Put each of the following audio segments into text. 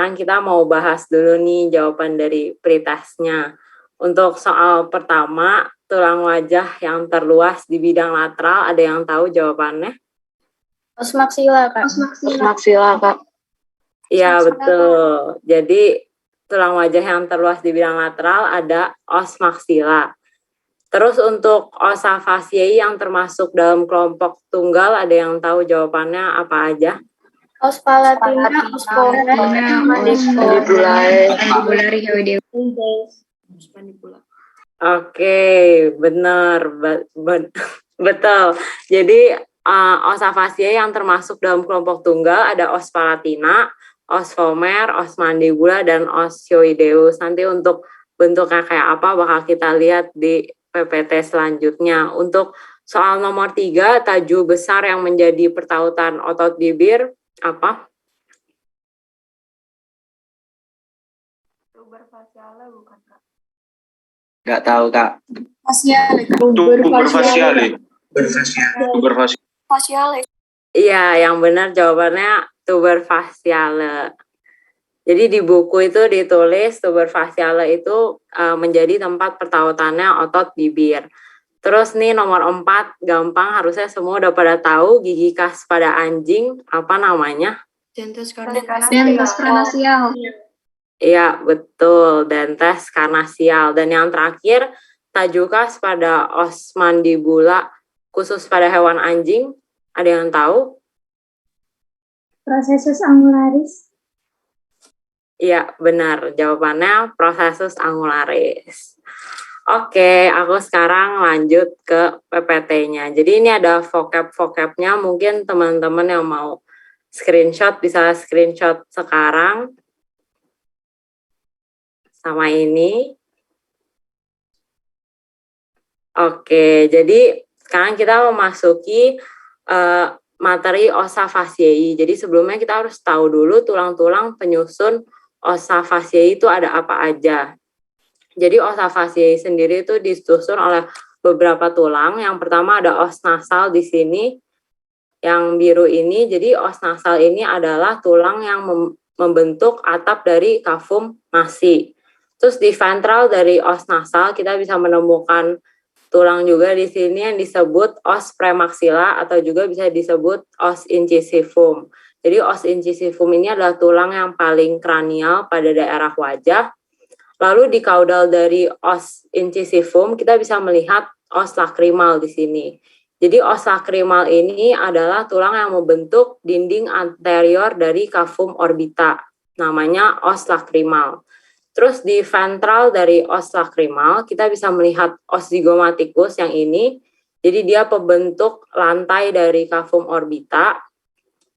Sekarang kita mau bahas dulu nih jawaban dari pretestnya. Untuk soal pertama, tulang wajah yang terluas di bidang lateral, ada yang tahu jawabannya? Os maksila, Kak. Os maksila, Kak. Iya, betul. Jadi, tulang wajah yang terluas di bidang lateral ada os maksila. Terus untuk osa faciae yang termasuk dalam kelompok tunggal, ada yang tahu jawabannya apa aja? Os palatina, os pomer, mandibula. Oke, benar, betul. Jadi osa faciae yang termasuk dalam kelompok tunggal ada os palatina, os vomer, os mandibula, dan os hyoideus. Nanti untuk bentuknya kayak apa bakal kita lihat di PPT selanjutnya. Untuk soal nomor 3, tajuk besar yang menjadi pertautan otot bibir apa? tuber faciale bukan, Kak? Nggak tahu, Kak. Faciale. Tuber Faciale. Iya, yang benar jawabannya tuber faciale. Jadi di buku itu ditulis tuber faciale itu menjadi tempat pertautannya otot bibir. Terus nih nomor 4, gampang, harusnya semua udah pada tahu gigi khas pada anjing, apa namanya? Dentes karnasial. Iya, betul, dentes karnasial. Dan yang terakhir, tajuk khas pada os mandibula, khusus pada hewan anjing, ada yang tahu? Processus angularis. Iya, benar. Jawabannya processus angularis. Oke, aku sekarang lanjut ke PPT-nya. Jadi ini ada vocab-vocabnya, mungkin teman-teman yang mau screenshot bisa screenshot sekarang. Sama ini. Oke, jadi sekarang kita memasuki materi osa faciae. Jadi sebelumnya kita harus tahu dulu tulang-tulang penyusun osa faciae itu ada apa aja. Jadi osa faciae sendiri itu disusun oleh beberapa tulang. Yang pertama ada os nasal di sini, yang biru ini. Jadi os nasal ini adalah tulang yang membentuk atap dari kafum nasi. Terus di ventral dari os nasal kita bisa menemukan tulang juga di sini yang disebut os premaxilla atau juga bisa disebut os incisivum. Jadi os incisivum ini adalah tulang yang paling kranial pada daerah wajah. Lalu di kaudal dari os incisivum kita bisa melihat os lakrimal di sini. Jadi os lakrimal ini adalah tulang yang membentuk dinding anterior dari kafum orbita. Namanya os lakrimal. Terus di ventral dari os lakrimal kita bisa melihat os zygomaticus yang ini. Jadi dia pembentuk lantai dari kafum orbita.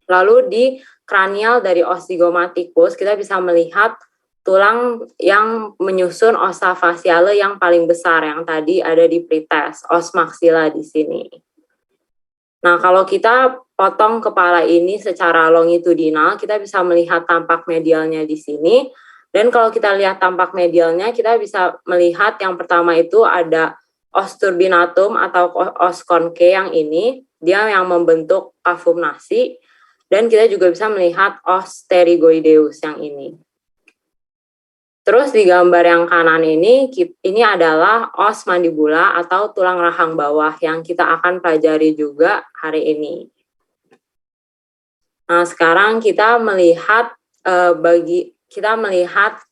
Lalu di kranial dari os zygomaticus kita bisa melihat tulang yang menyusun osa faciale yang paling besar yang tadi ada di pretest, os maksila di sini. Nah, kalau kita potong kepala ini secara longitudinal, kita bisa melihat tampak medialnya di sini. Dan kalau kita lihat tampak medialnya, kita bisa melihat yang pertama itu ada os turbinatum atau os conchae yang ini, dia yang membentuk kafum nasi. Dan kita juga bisa melihat os pterygoideus yang ini. Terus di gambar yang kanan ini adalah os mandibula atau tulang rahang bawah yang kita akan pelajari juga hari ini. Nah, sekarang kita melihat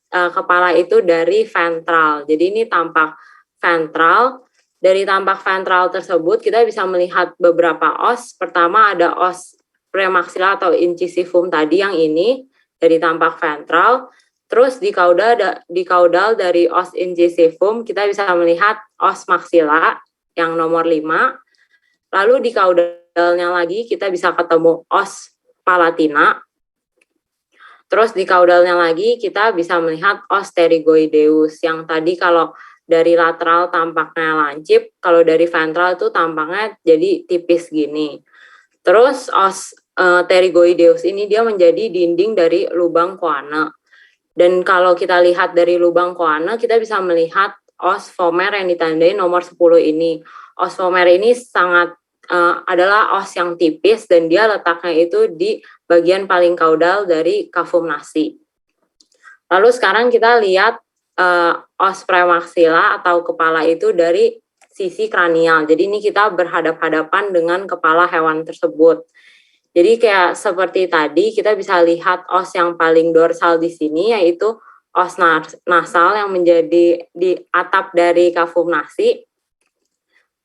kepala itu dari ventral. Jadi ini tampak ventral. Dari tampak ventral tersebut kita bisa melihat beberapa os. Pertama ada os premaxilla atau incisivum tadi yang ini dari tampak ventral. Terus di kaudal dari os incisivum kita bisa melihat os maxilla yang nomor 5. Lalu di kaudalnya lagi kita bisa ketemu os palatina. Terus di kaudalnya lagi kita bisa melihat os pterygoideus yang tadi kalau dari lateral tampaknya lancip, kalau dari ventral itu tampaknya jadi tipis gini. Terus os pterygoideus ini dia menjadi dinding dari lubang koana. Dan kalau kita lihat dari lubang koana, kita bisa melihat os vomer yang ditandai nomor 10 ini. Os vomer ini adalah os yang tipis dan dia letaknya itu di bagian paling kaudal dari kafum nasi. Lalu sekarang kita lihat os premaksila atau kepala itu dari sisi kranial. Jadi ini kita berhadap-hadapan dengan kepala hewan tersebut. Jadi kayak seperti tadi kita bisa lihat os yang paling dorsal di sini yaitu os nasal yang menjadi di atap dari kafum nasi.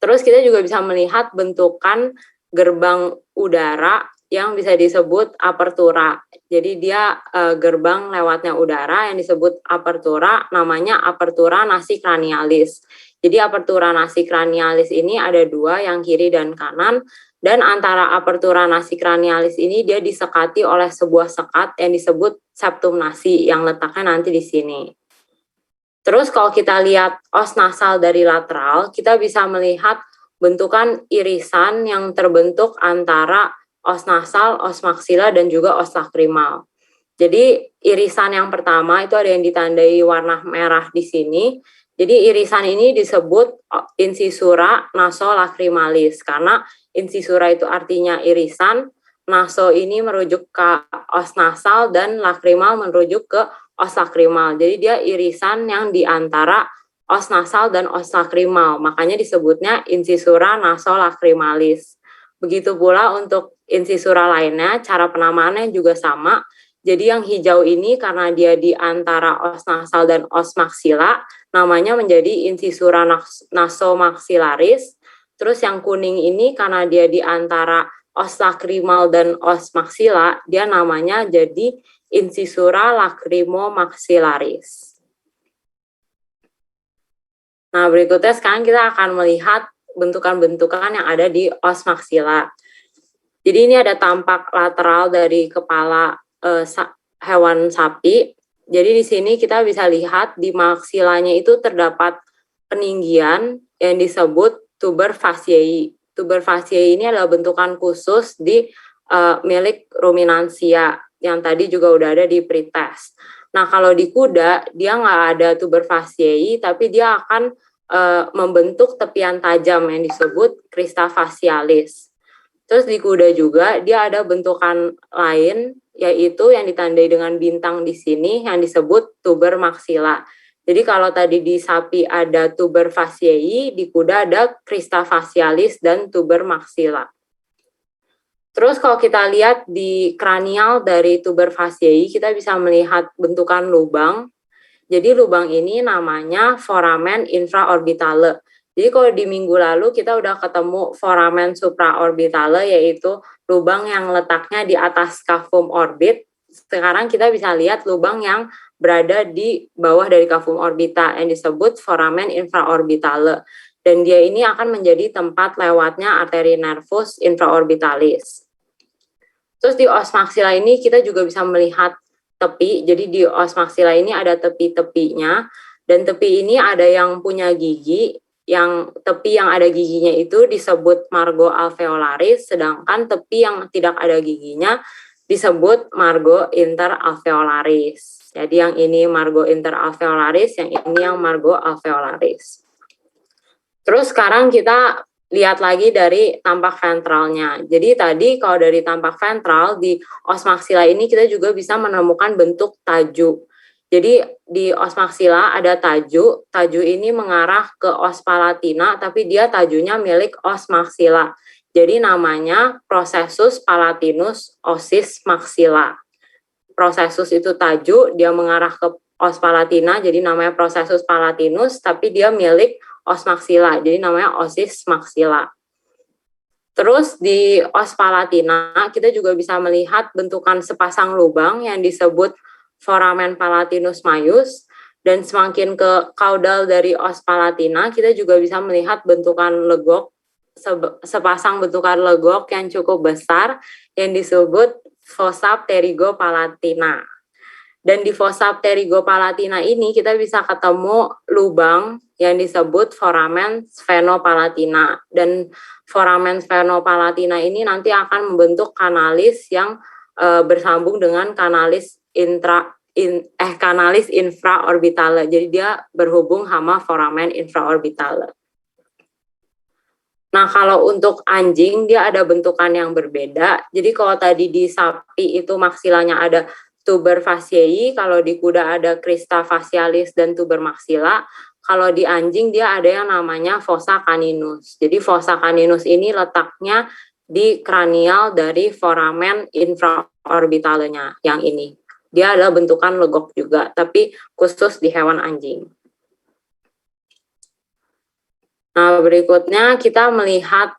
Terus kita juga bisa melihat bentukan gerbang udara yang bisa disebut apertura. Jadi dia gerbang lewatnya udara yang disebut apertura, namanya apertura nasi cranialis. Jadi apertura nasi cranialis ini ada dua, yang kiri dan kanan, dan antara apertura nasi cranialis ini dia disekati oleh sebuah sekat yang disebut septum nasi yang letaknya nanti di sini. Terus kalau kita lihat os nasal dari lateral, kita bisa melihat bentukan irisan yang terbentuk antara os nasal, os maksila, dan juga os lakrimal. Jadi irisan yang pertama itu ada yang ditandai warna merah di sini. Jadi irisan ini disebut incisura nasolacrimalis karena incisura itu artinya irisan, naso ini merujuk ke os nasal, dan lakrimal merujuk ke os lakrimal. Jadi dia irisan yang di antara os nasal dan os lakrimal. Makanya disebutnya incisura nasolacrimalis. Begitu pula untuk incisura lainnya, cara penamaannya juga sama. Jadi yang hijau ini karena dia di antara os nasal dan os maksila, namanya menjadi incisura nasomaxillaris. Terus yang kuning ini karena dia di antara os lakrimal dan os maksila, dia namanya jadi incisura lacrimomaxillaris. Nah, berikutnya sekarang kita akan melihat bentukan-bentukan yang ada di os maksila. Jadi ini ada tampak lateral dari kepala hewan sapi. Jadi di sini kita bisa lihat di maksilanya itu terdapat peninggian yang disebut tuber fasciae. Tuber fasciae ini adalah bentukan khusus di milik ruminansia yang tadi juga udah ada di pretest. Nah, kalau di kuda dia nggak ada tuber fasciae, tapi dia akan membentuk tepian tajam yang disebut crista facialis. Terus di kuda juga dia ada bentukan lain, yaitu yang ditandai dengan bintang di sini yang disebut tuber maksila. Jadi kalau tadi di sapi ada tuber fasciae, di kuda ada crista facialis dan tuber maksila. Terus kalau kita lihat di kranial dari tuber fasciae, kita bisa melihat bentukan lubang. Jadi lubang ini namanya foramen infraorbitale. Jadi kalau di minggu lalu kita udah ketemu foramen supraorbitale, yaitu lubang yang letaknya di atas cavum orbit. Sekarang kita bisa lihat lubang yang berada di bawah dari cavum orbita yang disebut foramen infraorbitale. Dan dia ini akan menjadi tempat lewatnya arteri nervus infraorbitalis. Terus di os maksila ini kita juga bisa melihat tepi. Jadi di os maksila ini ada tepi-tepinya, dan tepi ini ada yang punya gigi. Yang tepi yang ada giginya itu disebut margo alveolaris, sedangkan tepi yang tidak ada giginya disebut margo interalveolaris. Jadi yang ini margo interalveolaris, yang ini yang margo alveolaris. Terus sekarang kita lihat lagi dari tampak ventralnya. Jadi tadi kalau dari tampak ventral di os maksila ini kita juga bisa menemukan bentuk taju. Jadi di os maksila ada taju ini mengarah ke os palatina, tapi dia tajunya milik os maksila. Jadi namanya processus palatinus ossis maxilla. Processus itu taju, dia mengarah ke os palatina, jadi namanya processus palatinus, tapi dia milik os maksila, jadi namanya ossis maxilla. Terus di os palatina kita juga bisa melihat bentukan sepasang lubang yang disebut foramen palatinus maius, dan semakin ke kaudal dari os palatina kita juga bisa melihat bentukan legok, sepasang bentukan legok yang cukup besar yang disebut fossa pterygopalatina. Dan di fossa pterygopalatina ini kita bisa ketemu lubang yang disebut foramen sphenopalatina, dan foramen sphenopalatina ini nanti akan membentuk kanalis yang bersambung dengan kanalis kanalis infraorbitale. Jadi dia berhubung sama foramen infraorbitale. Nah, kalau untuk anjing dia ada bentukan yang berbeda. Jadi kalau tadi di sapi itu maksilanya ada tuber fasciae, kalau di kuda ada crista facialis dan tuber maxilla. Kalau di anjing dia ada yang namanya fossa caninus. Jadi fossa caninus ini letaknya di kranial dari foramen infraorbitalnya yang ini. Dia adalah bentukan legok juga, tapi khusus di hewan anjing. Nah, berikutnya kita melihat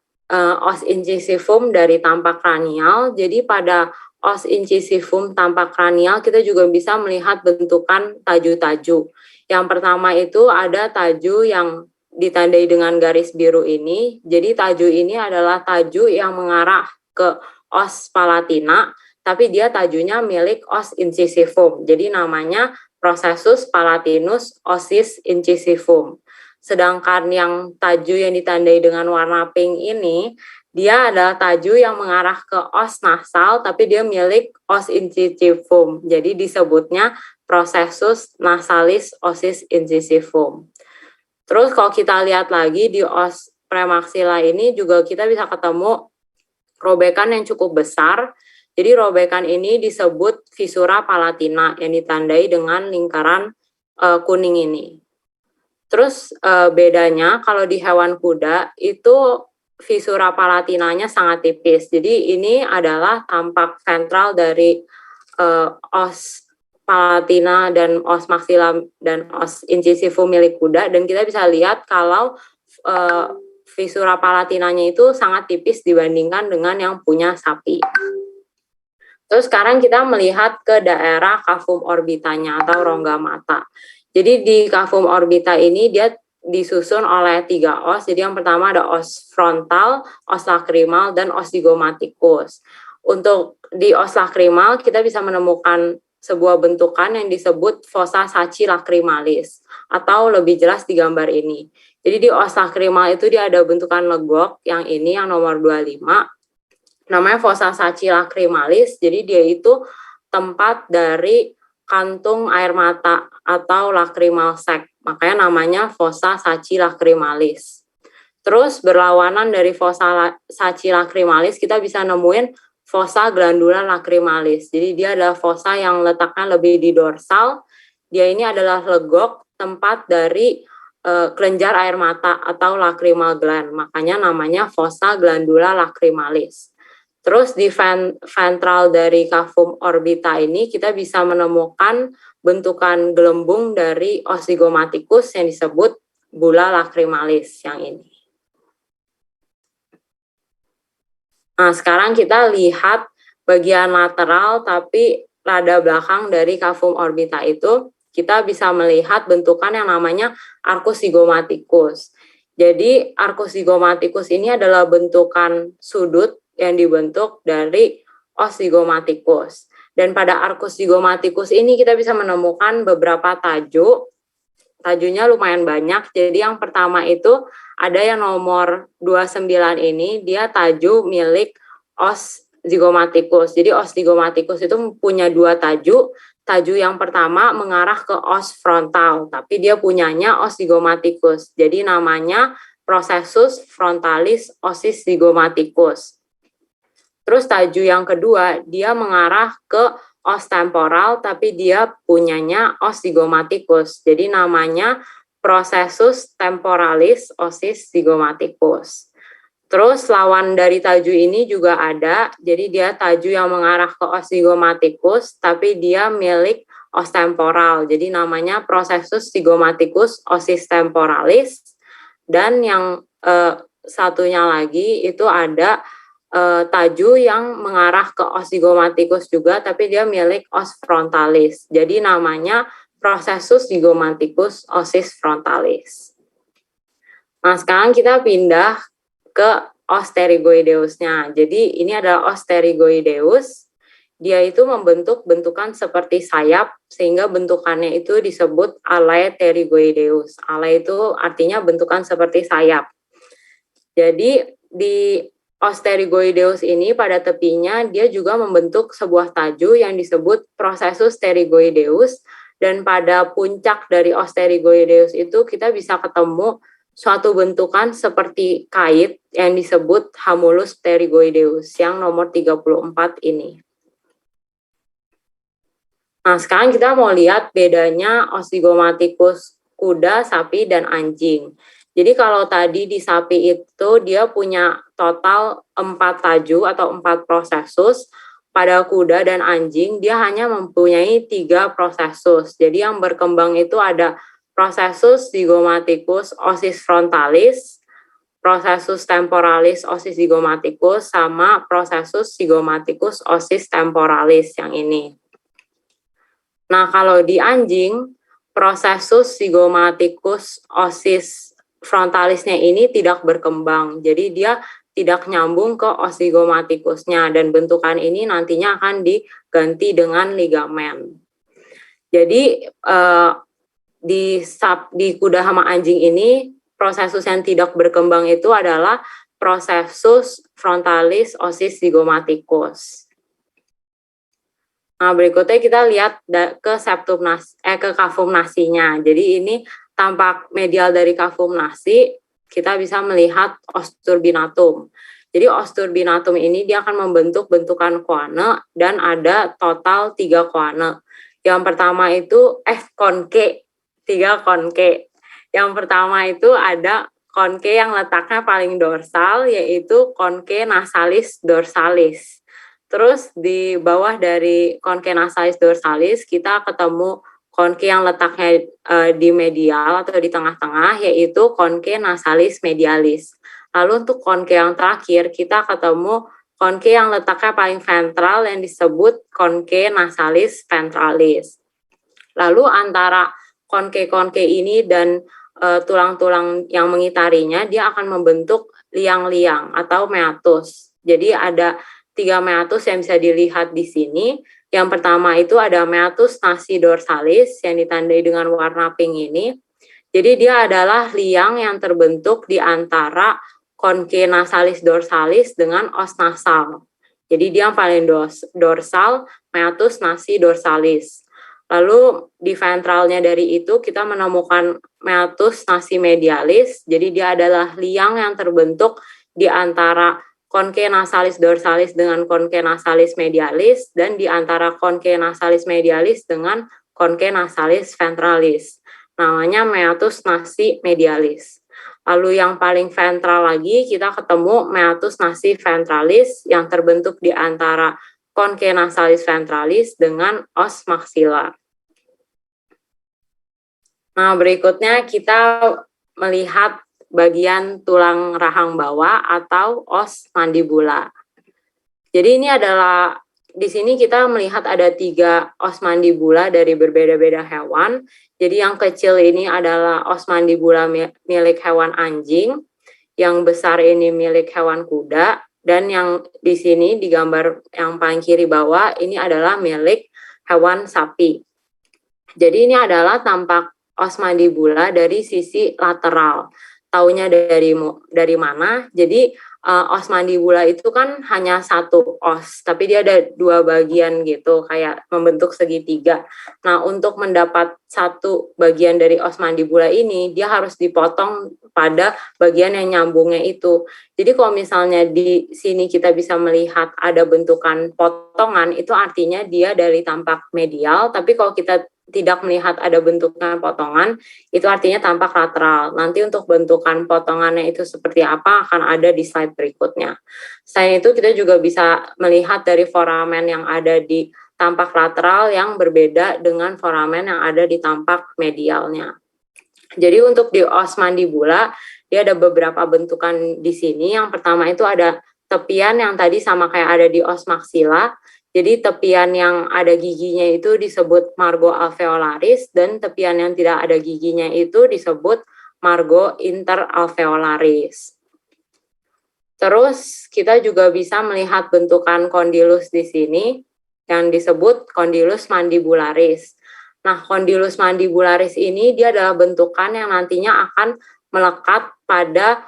os incisivum dari tampak kranial. Jadi pada os incisivum tampak kranial kita juga bisa melihat bentukan taju-taju. Yang pertama itu ada taju yang ditandai dengan garis biru ini. Jadi taju ini adalah taju yang mengarah ke os palatina, tapi dia tajunya milik os incisivum. Jadi namanya processus palatinus ossis incisivum. Sedangkan yang taju yang ditandai dengan warna pink ini, dia adalah taju yang mengarah ke os nasal, tapi dia milik os incisivum. Jadi disebutnya processus nasalis ossis incisivum. Terus kalau kita lihat lagi di os premaxilla ini juga kita bisa ketemu robekan yang cukup besar. Jadi robekan ini disebut fissura palatina yang ditandai dengan lingkaran kuning ini. Terus bedanya kalau di hewan kuda itu fissura palatinanya sangat tipis. Jadi ini adalah tampak ventral dari os palatina dan os maxilla dan os incisivum milik kuda, dan kita bisa lihat kalau fissura palatinanya itu sangat tipis dibandingkan dengan yang punya sapi. Terus sekarang kita melihat ke daerah cavum orbitanya atau rongga mata. Jadi di cavum orbita ini dia disusun oleh 3 os. Jadi yang pertama ada os frontal, os lacrimal, dan os zygomaticus. Untuk di os lacrimal kita bisa menemukan sebuah bentukan yang disebut fossa saci lacrimalis, atau lebih jelas di gambar ini. Jadi di os lacrimal itu dia ada bentukan legok yang ini yang nomor 25. Namanya fossa saci lacrimalis. Jadi dia itu tempat dari kantung air mata atau lacrimal sac. Makanya namanya fossa saci lacrimalis. Terus berlawanan dari fossa saci lacrimalis kita bisa nemuin fossa glandula lacrimalis. Jadi dia adalah fossa yang letaknya lebih di dorsal. Dia ini adalah legok tempat dari kelenjar air mata atau lacrimal gland. Makanya namanya fossa glandula lacrimalis. Terus di ventral dari cavum orbita ini kita bisa menemukan bentukan gelembung dari os zygomaticus yang disebut bulla lacrimalis yang ini. Nah, sekarang kita lihat bagian lateral tapi rada belakang dari cavum orbita itu, kita bisa melihat bentukan yang namanya arcus zygomaticus. Jadi arcus zygomaticus ini adalah bentukan sudut yang dibentuk dari os zygomaticus. Dan pada arcus zygomaticus ini kita bisa menemukan beberapa taju. Tajunya lumayan banyak. Jadi yang pertama itu ada yang nomor 29 ini, dia taju milik os zygomaticus. Jadi os zygomaticus itu punya 2 taju. Taju yang pertama mengarah ke os frontal, tapi dia punyanya os zygomaticus. Jadi namanya processus frontalis ossis zygomaticus. Terus taju yang kedua, dia mengarah ke os temporal, tapi dia punyanya os zygomaticus. Jadi namanya processus temporalis ossis zygomaticus. Terus lawan dari taju ini juga ada, jadi dia taju yang mengarah ke os zygomaticus, tapi dia milik os temporal. Jadi namanya processus zygomaticus ossis temporalis. Dan yang satunya lagi itu ada taju yang mengarah ke os zygomaticus juga, tapi dia milik os frontalis. Jadi namanya processus zygomaticus ossis frontalis. Nah, sekarang kita pindah ke os pterygoideusnya. Jadi ini adalah os pterygoideus. Dia itu membentuk bentukan seperti sayap, sehingga bentukannya itu disebut alae pterygoideus. Alae itu artinya bentukan seperti sayap. Jadi di os pterygoideus ini pada tepinya dia juga membentuk sebuah taju yang disebut processus pterygoideus, dan pada puncak dari os pterygoideus itu kita bisa ketemu suatu bentukan seperti kait yang disebut hamulus pterygoideus yang nomor 34 ini. Nah, sekarang kita mau lihat bedanya osigomatikus kuda, sapi, dan anjing. Jadi kalau tadi di sapi itu dia punya total 4 taju atau 4 prosesus, pada kuda dan anjing dia hanya mempunyai 3 prosesus. Jadi yang berkembang itu ada prosesus zygomaticus osis frontalis, prosesus temporalis osis zygomaticus, sama prosesus zygomaticus osis temporalis yang ini. Nah, kalau di anjing, prosesus zygomaticus osis frontalisnya ini tidak berkembang. Jadi dia tidak nyambung ke osigomatikusnya dan bentukan ini nantinya akan diganti dengan ligamen. Jadi di kuda sama anjing ini prosesus yang tidak berkembang itu adalah prosesus frontalis osis zygomaticus. Nah, berikutnya kita lihat ke kafum nasinya. Jadi ini tampak medial dari kafum nasi, kita bisa melihat osturbinatum. Jadi osturbinatum ini dia akan membentuk bentukan koane dan ada total 3 koane. Yang pertama itu konke, 3 konke. Yang pertama itu ada konke yang letaknya paling dorsal, yaitu konke nasalis dorsalis. Terus di bawah dari konke nasalis dorsalis kita ketemu konke yang letaknya di medial atau di tengah-tengah, yaitu konke nasalis medialis. Lalu untuk konke yang terakhir kita ketemu konke yang letaknya paling ventral yang disebut konke nasalis ventralis. Lalu antara konke-konke ini dan tulang-tulang yang mengitarinya dia akan membentuk liang-liang atau meatus. Jadi ada 3 meatus yang bisa dilihat di sini. Yang pertama itu ada meatus nasi dorsalis yang ditandai dengan warna pink ini. Jadi dia adalah liang yang terbentuk di antara konke nasalis dorsalis dengan os nasal. Jadi dia yang paling dorsal, meatus nasi dorsalis. Lalu di ventralnya dari itu kita menemukan meatus nasi medialis. Jadi dia adalah liang yang terbentuk di antara konke nasalis dorsalis dengan konke nasalis medialis dan di antara konke nasalis medialis dengan konke nasalis ventralis. Namanya meatus nasi medialis. Lalu yang paling ventral lagi kita ketemu meatus nasi ventralis yang terbentuk di antara konke nasalis ventralis dengan os maxilla. Nah, berikutnya kita melihat bagian tulang rahang bawah atau os mandibula. Jadi ini adalah, di sini kita melihat ada 3 os mandibula dari berbeda-beda hewan. Jadi yang kecil ini adalah os mandibula milik hewan anjing, yang besar ini milik hewan kuda, dan yang di sini di gambar yang paling kiri bawah ini adalah milik hewan sapi. Jadi ini adalah tampak os mandibula dari sisi lateral. Taunya dari mana? Jadi os mandibula itu kan hanya 1 os, tapi dia ada 2 bagian gitu, kayak membentuk segitiga. Nah, untuk mendapat 1 bagian dari os mandibula ini, dia harus dipotong pada bagian yang nyambungnya itu. Jadi kalau misalnya di sini kita bisa melihat ada bentukan potongan, itu artinya dia dari tampak medial, tapi kalau kita tidak melihat ada bentukan potongan, itu artinya tampak lateral. Nanti untuk bentukan potongannya itu seperti apa akan ada di slide berikutnya. Selain itu kita juga bisa melihat dari foramen yang ada di tampak lateral yang berbeda dengan foramen yang ada di tampak medialnya. Jadi untuk di os mandibula, dia ada beberapa bentukan di sini. Yang pertama itu ada tepian yang tadi sama kayak ada di os maxilla. Jadi tepian yang ada giginya itu disebut margo alveolaris dan tepian yang tidak ada giginya itu disebut margo interalveolaris. Terus kita juga bisa melihat bentukan kondilus di sini yang disebut kondilus mandibularis. Nah, kondilus mandibularis ini dia adalah bentukan yang nantinya akan melekat pada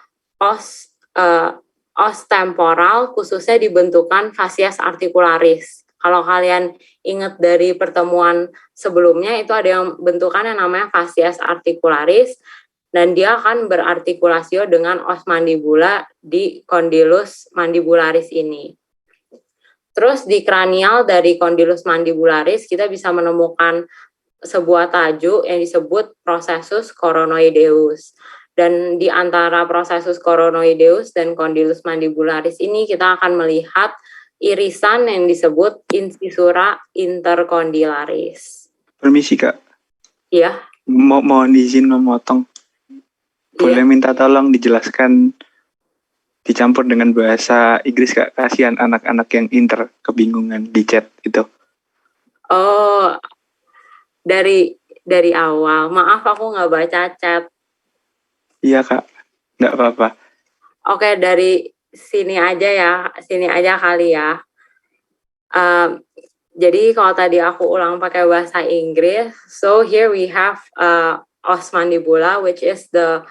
os temporal, khususnya di bentukan fascias articularis. Kalau kalian ingat dari pertemuan sebelumnya, itu ada yang bentukan yang namanya fascias articularis, dan dia akan berartikulasio dengan os mandibula di kondilus mandibularis ini. Terus di kranial dari condylus mandibularis kita bisa menemukan sebuah tajuk yang disebut processus coronoideus. Dan di antara processus coronoideus dan condylus mandibularis ini kita akan melihat irisan yang disebut incisura intercondylaris. Permisi Kak, Iya. mohon izin memotong. Boleh minta tolong dijelaskan dicampur dengan bahasa Inggris Kak, kasihan anak-anak yang inter kebingungan di chat itu. Oh, dari awal. Maaf aku nggak baca chat. Iya Kak, nggak apa-apa. Oke, dari sini aja kali ya. Jadi kalau tadi aku ulang pakai bahasa Inggris, so here we have os mandibula, which is the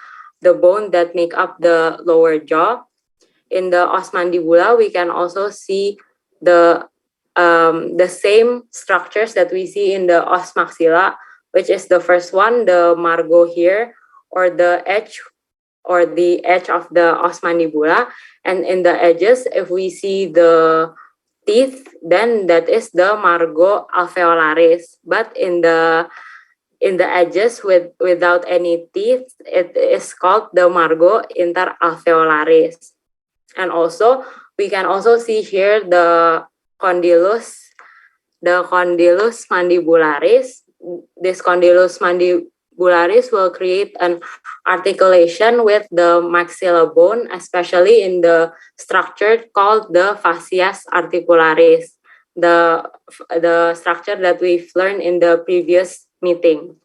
bone that make up the lower jaw. In the os mandibula, we can also see the same structures that we see in the os maxilla, which is the first one, the margo here, or the edge of the os mandibula. And in the edges, if we see the teeth, then that is the margo alveolaris. But in the edges without any teeth, it is called the margo interalveolaris. And also, we can also see here the condylus mandibularis. This condylus mandibularis will create an articulation with the maxilla bone, especially in the structure called the fascias articularis, the structure that we've learned in the previous meeting.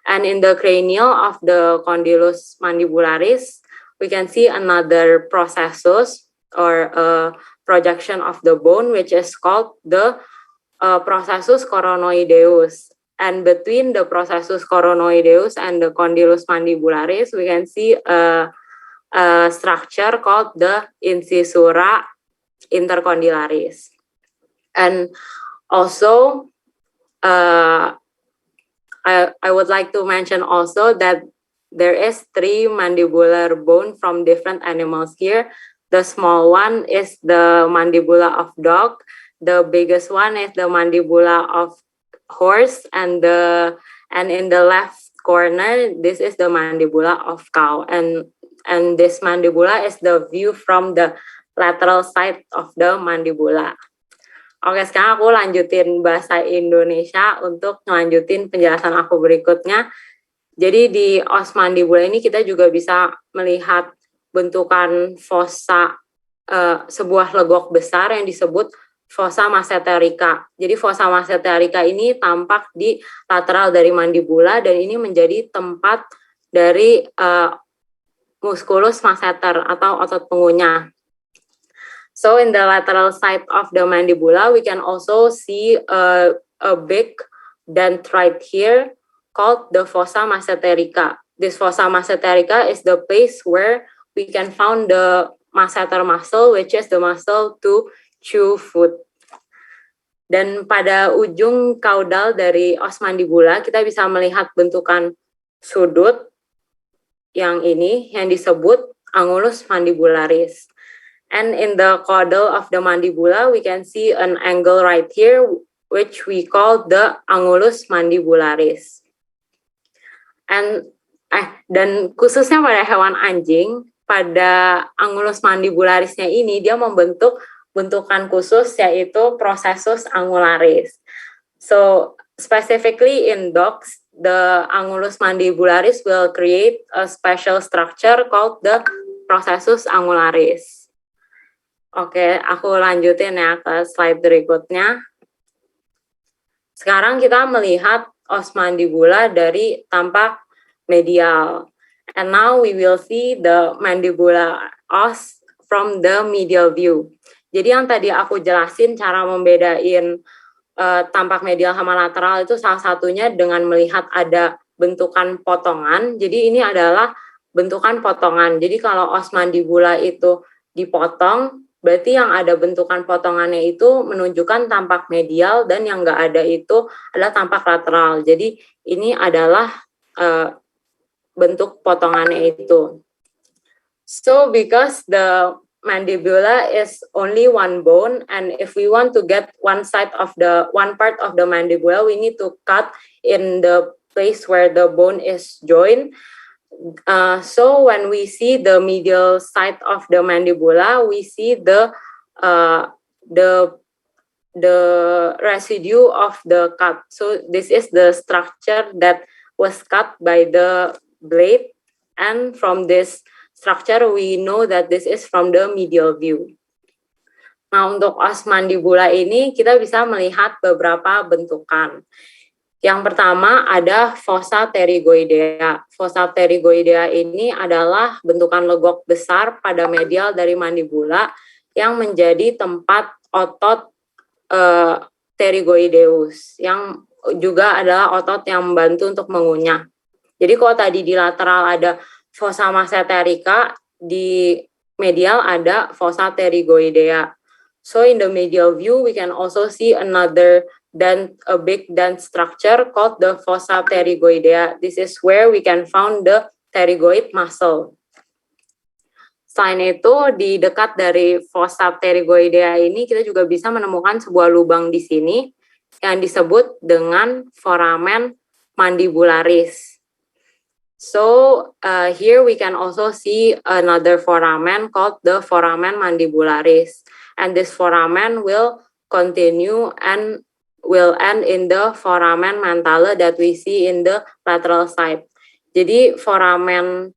And in the cranial of the condylus mandibularis, we can see another processus or a projection of the bone, which is called the processus coronoideus. And between the processus coronoideus and the condylus mandibularis, we can see a structure called the incisura intercondylaris. And also, I would like to mention also that there is 3 mandibular bone from different animals here. The small one is the mandibula of dog. The biggest one is the mandibula of horse, and in the left corner, this is the mandibula of cow. And this mandibula is the view from the lateral side of the mandibula. Oke, sekarang aku lanjutin bahasa Indonesia untuk ngelanjutin penjelasan aku berikutnya. Jadi di os mandibula ini kita juga bisa melihat bentukan fossa, sebuah legok besar yang disebut fossa masseterica. Jadi fossa masseterica ini tampak di lateral dari mandibula dan ini menjadi tempat dari musculus masseter atau otot pengunyah. So in the lateral side of the mandibula, we can also see a big dent right here called the fossa masseterica. This fossa masseterica is the place where we can find the masseter muscle, which is the muscle to chew food. Dan pada ujung kaudal dari os mandibula, kita bisa melihat bentukan sudut yang ini yang disebut angulus mandibularis. And in the caudal of the mandibula, we can see an angle right here, which we call the angulus mandibularis. Dan khususnya pada hewan anjing, pada angulus mandibularisnya ini dia membentuk bentukan khusus yaitu processus angularis. So specifically in dogs, the angulus mandibularis will create a special structure called the processus angularis. Oke, aku lanjutin ya ke slide berikutnya. Sekarang kita melihat os mandibula dari tampak medial. And now we will see the mandibular os from the medial view. Jadi yang tadi aku jelasin cara membedain tampak medial sama lateral itu salah satunya dengan melihat ada bentukan potongan. Jadi ini adalah bentukan potongan. Jadi kalau os mandibula itu dipotong, berarti yang ada bentukan potongannya itu menunjukkan tampak medial dan yang nggak ada itu adalah tampak lateral. Jadi ini adalah bentuk potongannya itu. So because the mandibula is only one bone, and if we want to get one part of the mandibula, we need to cut in the place where the bone is joined. So when we see the medial side of the mandibula, we see the residue of the cut. So this is the structure that was cut by the blade, and from this structure we know that this is from the medial view. Nah, untuk os mandibula ini kita bisa melihat beberapa bentukan. Yang pertama ada fossa pterygoidea. Fossa pterygoidea ini adalah bentukan legok besar pada medial dari mandibula yang menjadi tempat otot pterygoideus, yang juga adalah otot yang membantu untuk mengunyah. Jadi kalau tadi di lateral ada fossa masseterica, di medial ada fossa pterygoidea. So in the medial view, we can also see another a big dense structure called the fossa pterygoidea. This is where we can find the pterygoid muscle. Selain itu, di dekat dari fossa pterygoidea ini kita juga bisa menemukan sebuah lubang di sini yang disebut dengan foramen mandibularis. So here we can also see another foramen called the foramen mandibularis, and this foramen will continue and will end in the foramen mentale that we see in the lateral side. Jadi foramen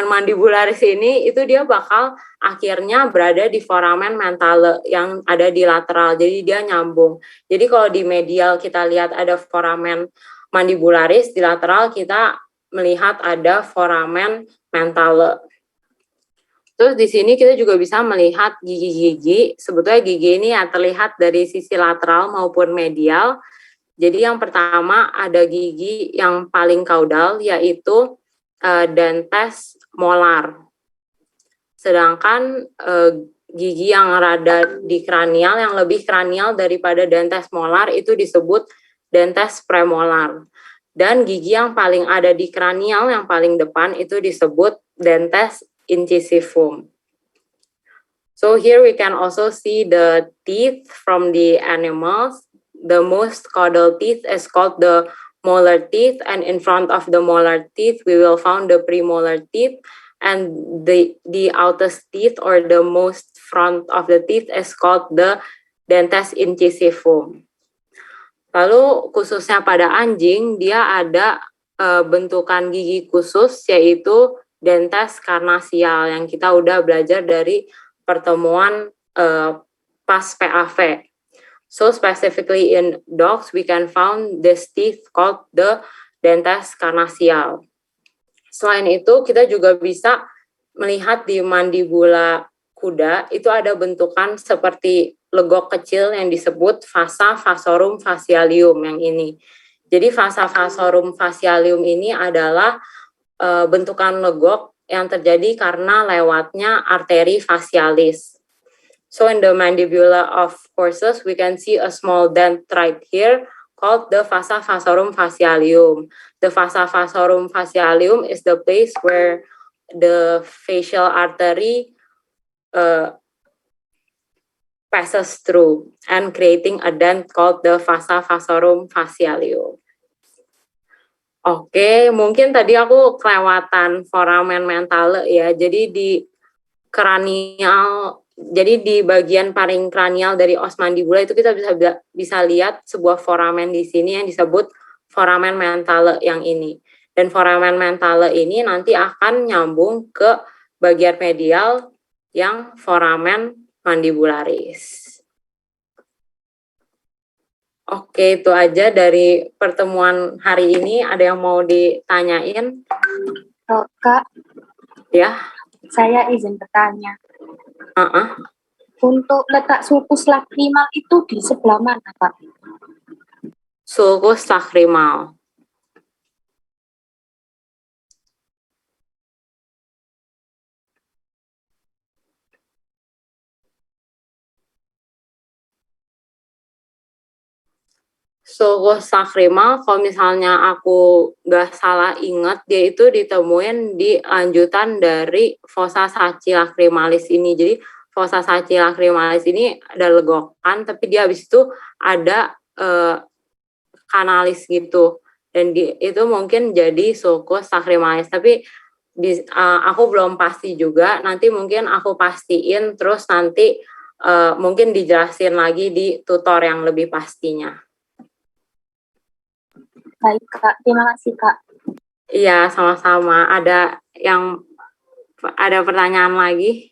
mandibularis ini itu dia bakal akhirnya berada di foramen mentale yang ada di lateral, jadi dia nyambung. Jadi kalau di medial kita lihat ada foramen mandibularis, di lateral kita melihat ada foramen mentale. Terus di sini kita juga bisa melihat gigi-gigi. Sebetulnya gigi ini ya terlihat dari sisi lateral maupun medial. Jadi yang pertama ada gigi yang paling kaudal, yaitu dentes molar. Sedangkan gigi yang rada di kranial, yang lebih kranial daripada dentes molar itu disebut dentes premolar. Dan gigi yang paling ada di kranial, yang paling depan itu disebut dentes incisivum. So here we can also see the teeth from the animals. The most caudal teeth is called the molar teeth, and in front of the molar teeth we will find the premolar teeth, and the outest teeth or the most front of the teeth is called the dentes incisivum. Lalu khususnya pada anjing dia ada bentukan gigi khusus, yaitu dentes karnasial yang kita udah belajar dari pertemuan pas PAV. So specifically in dogs, we can find this teeth called the dentes karnasial. Selain itu, kita juga bisa melihat di mandibula kuda itu ada bentukan seperti legok kecil yang disebut fossa vasorum facialium yang ini. Jadi fossa vasorum facialium ini adalah bentukan legok yang terjadi karena lewatnya arteri facialis. So in the mandibula of horses, we can see a small dent right here called the fossa vasorum facialium. The fossa vasorum facialium is the place where the facial artery passes through and creating a dent called the fossa vasorum facialium. Oke, mungkin tadi aku kelewatan foramen mentale ya. Jadi di kranial, jadi di bagian paling kranial dari os mandibula itu kita bisa lihat sebuah foramen di sini yang disebut foramen mentale yang ini. Dan foramen mentale ini nanti akan nyambung ke bagian medial yang foramen mandibularis. Oke, itu aja dari pertemuan hari ini. Ada yang mau ditanyain? Kak, Ya. saya izin bertanya. Uh-uh. Untuk letak sulcus lacrimal itu di sebelah mana, Kak? Sulcus lacrimal. sulcus lacrimal, kalau misalnya aku nggak salah ingat, dia itu ditemuin di lanjutan dari fossa saci lacrimalis ini. Jadi fossa saci lacrimalis ini ada legokan, tapi dia habis itu ada kanalis gitu. Dan itu mungkin jadi sulcus lacrimalis. Tapi aku belum pasti juga. Nanti mungkin aku pastiin, terus nanti mungkin dijelasin lagi di tutor yang lebih pastinya. Baik, Kak. Terima kasih, Kak. Iya, sama-sama. Ada pertanyaan lagi?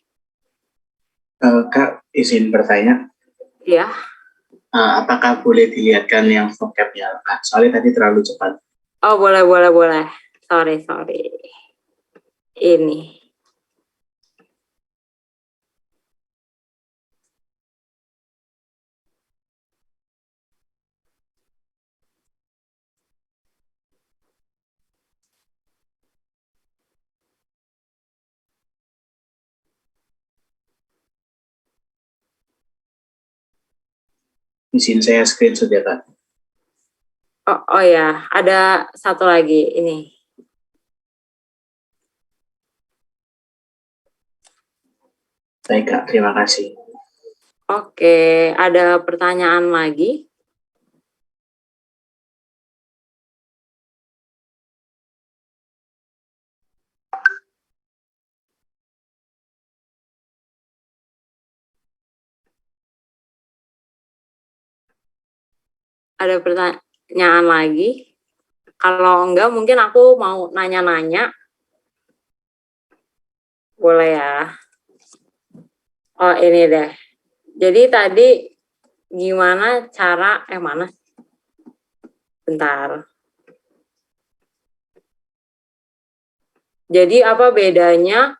Kak, izin bertanya. Iya. Apakah boleh dilihatkan yang vocabnya, Kak? Soalnya tadi terlalu cepat. Oh, boleh. Sorry. Ini. Izin saya screenshot ya, Kak. Oh ya, ada satu lagi ini. Baik, Kak. Terima kasih. Oke, ada pertanyaan lagi? Ada pertanyaan lagi? Kalau enggak, mungkin aku mau nanya-nanya. Boleh ya? Oh, ini deh. Jadi tadi gimana cara, mana? Bentar. Jadi apa bedanya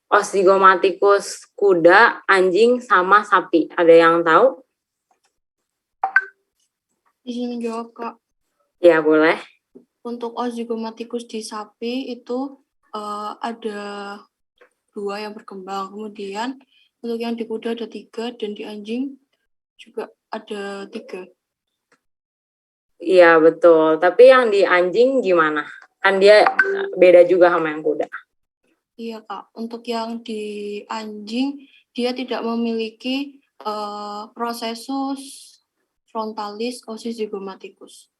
Ozygomaticus kuda, anjing, sama sapi? Ada yang tahu? Izin jawab, Kak. Ya, boleh. Untuk Ozygomaticus di sapi itu ada 2 yang berkembang. Kemudian untuk yang di kuda ada 3 dan di anjing juga ada 3. Iya, betul. Tapi yang di anjing gimana? Kan dia beda juga sama yang kuda. Iya, Kak. Untuk yang di anjing dia tidak memiliki prosesus frontalis Ozygomaticus.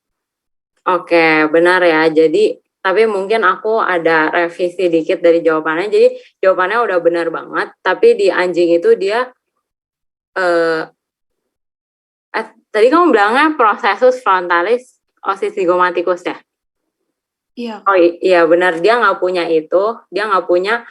Oke, benar ya. Jadi, tapi mungkin aku ada revisi dikit dari jawabannya. Jadi, jawabannya udah benar banget. Tapi di anjing itu dia, tadi kamu bilangnya prosesus frontalis Ozygomaticus ya? Iya. Oh iya, benar. Dia nggak punya itu. Dia nggak punya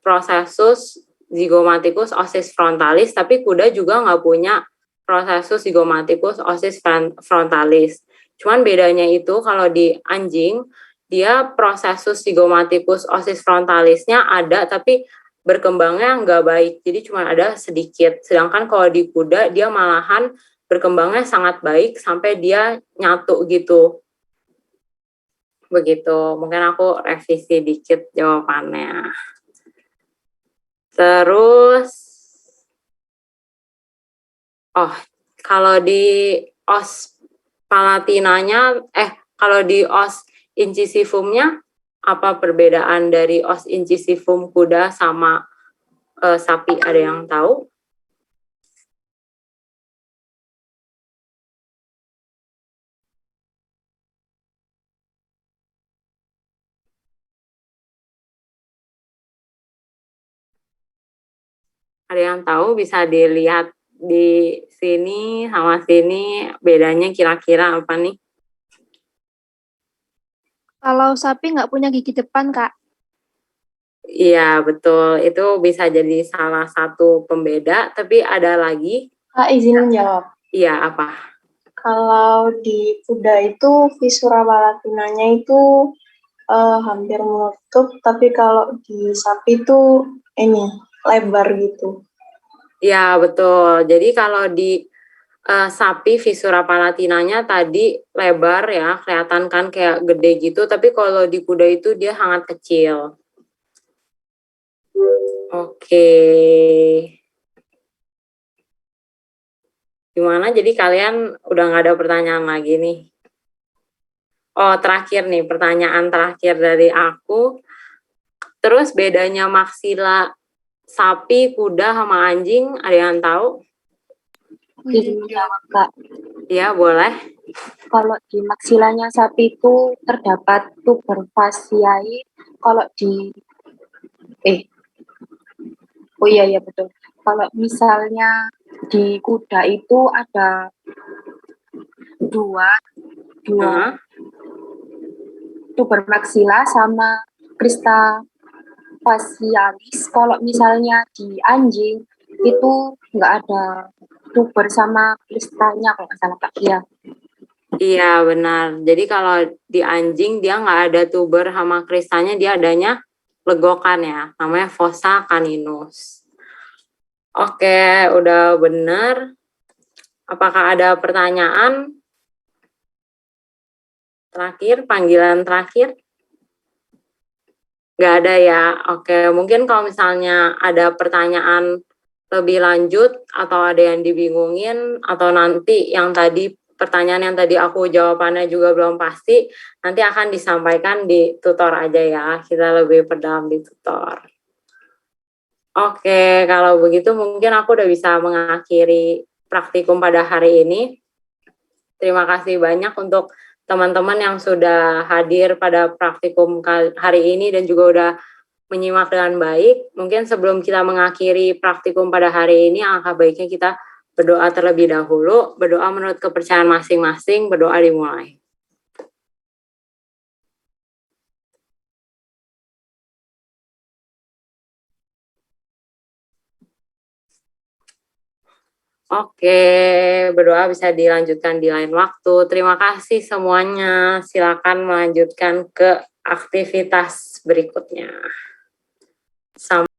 prosesus Zygomaticus osis frontalis. Tapi kuda juga nggak punya prosesus Zygomaticus osis frontalis. Cuman bedanya itu kalau di anjing, dia prosesus Zygomaticus osis frontalisnya ada, tapi berkembangnya nggak baik, jadi cuma ada sedikit. Sedangkan kalau di kuda, dia malahan berkembangnya sangat baik sampai dia nyatu gitu. Begitu, mungkin aku revisi dikit jawabannya. Terus, kalau di os palatinanya, kalau di os incisivumnya, apa perbedaan dari os incisivum kuda sama sapi? Ada yang tahu? Ada yang tahu? Bisa dilihat di sini sama sini, bedanya kira-kira apa nih? Kalau sapi nggak punya gigi depan, Kak. Iya, betul. Itu bisa jadi salah satu pembeda, tapi ada lagi. Kak, izin menjawab. Iya, apa? Kalau di kuda itu visura palatinanya itu hampir menutup, tapi kalau di sapi itu ini lebar gitu. Iya, betul. Jadi kalau di sapi visura palatinanya tadi lebar ya, kelihatan kan kayak gede gitu, tapi kalau di kuda itu dia sangat kecil. Oke. Gimana? Jadi kalian udah nggak ada pertanyaan lagi nih? Oh, terakhir nih, pertanyaan terakhir dari aku. Terus bedanya maksila sapi, kuda, sama anjing, ada yang tahu? Izin jawab, Kak. Ya, boleh. Kalau di maksilanya sapi itu terdapat tuber fasciae, kalau di oh iya ya betul. Kalau misalnya di kuda itu ada dua Hah? tuber maksila sama crista facialis. Kalau misalnya di anjing itu nggak ada tuber sama cristanya kalau nggak salah, Kak. Iya. Iya, benar. Jadi kalau di anjing dia nggak ada tuber sama kristanya, dia adanya legokan ya, namanya fossa caninus. Oke, udah benar. Apakah ada pertanyaan? Terakhir, panggilan terakhir? Nggak ada ya. Oke, mungkin kalau misalnya ada pertanyaan lebih lanjut atau ada yang dibingungin atau nanti yang tadi pertanyaan yang tadi aku jawabannya juga belum pasti, nanti akan disampaikan di tutor aja ya. Kita lebih perdalam di tutor. Oke, kalau begitu mungkin aku udah bisa mengakhiri praktikum pada hari ini. Terima kasih banyak untuk teman-teman yang sudah hadir pada praktikum hari ini dan juga udah menyimak dengan baik. Mungkin sebelum kita mengakhiri praktikum pada hari ini, alangkah baiknya kita berdoa terlebih dahulu. Berdoa menurut kepercayaan masing-masing, berdoa dimulai. Oke, berdoa bisa dilanjutkan di lain waktu. Terima kasih semuanya. Silakan melanjutkan ke aktivitas berikutnya. Sampai